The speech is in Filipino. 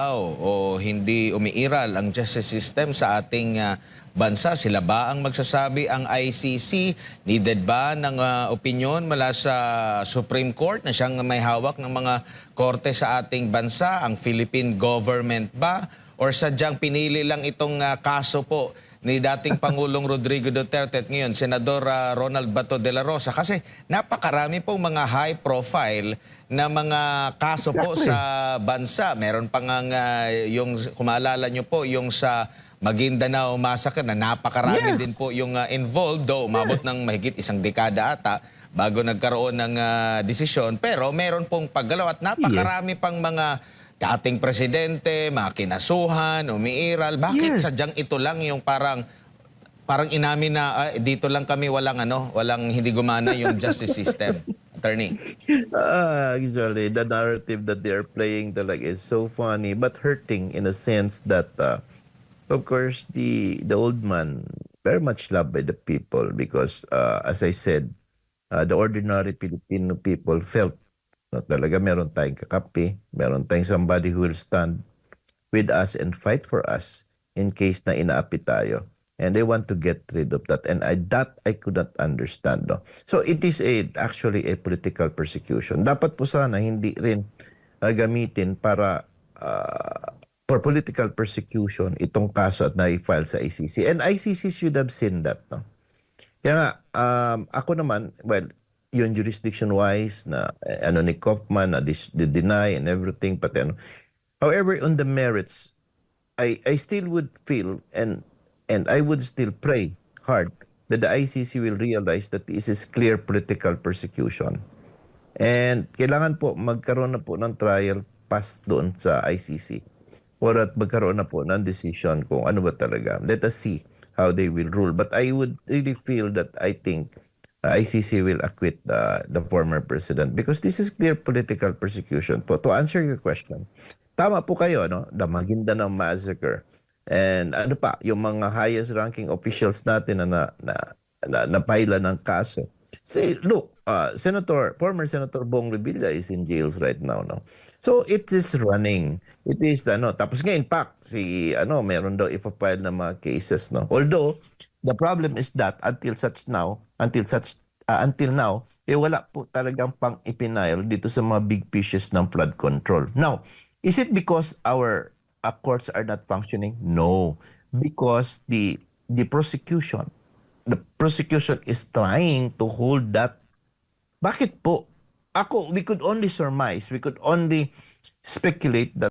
O hindi umiiral ang justice system sa ating bansa? Sila ba ang magsasabi, ang ICC? Needed ba ng opinyon mula sa Supreme Court na siyang may hawak ng mga korte sa ating bansa? Ang Philippine government ba? Or sadyang pinili lang itong kaso po ni dating Pangulong Rodrigo Duterte at ngayon Senador Ronald Bato de la Rosa? Kasi napakarami pong mga high profile na mga kaso po Exactly. sa bansa. Meron pa nga yung, kung maalala nyo po, yung sa Maguindanao Massacre na napakarami din Yes. po yung involved, though umabot Yes. ng mahigit isang dekada ata bago nagkaroon ng desisyon. Pero meron pong paggalaw at napakarami Yes. pang mga dating presidente, mga kinasuhan, umiiral. Bakit Yes. sadyang ito lang yung parang inamin na dito lang kami walang hindi gumana yung justice system, attorney? Actually, the narrative that they are playing talaga is so funny but hurting in a sense that, of course, the old man very much loved by the people because, as I said, the ordinary Filipino people felt na talaga meron tayong kakapi, meron tayong somebody who will stand with us and fight for us in case na inaapi tayo. And they want to get rid of that. And that I could not understand. No? So it is actually a political persecution. Dapat po sana hindi rin gamitin para for political persecution itong kaso at na-file sa ICC. And ICC should have seen that. No? Kaya nga, ako naman, well, yung jurisdiction-wise na ano ni Kaufman, na deny and everything, pati ano. However, on the merits, I still would feel and I would still pray hard that the ICC will realize that this is clear political persecution. And kailangan po magkaroon na po ng trial pass doon sa ICC or at magkaroon na po ng decision kung ano ba talaga. Let us see how they will rule. But I would really feel that I think ICC will acquit the former president because this is clear political persecution po. To answer your question, tama po kayo, no? The Maguindanao Massacre. And ano pa, yung mga highest ranking officials natin na napaila ng kaso. See, look, former Senator Bong Revilla is in jails right now, no? So it is running. It is tapos nga in fact meron daw ipa-file na mga cases, no. Although the problem is that until now wala po talagang pang ipinail dito sa mga big fishes ng flood control. Now, is it because our courts are not functioning? No, because the prosecution is trying to hold that. Bakit po? We could only surmise, we could only speculate that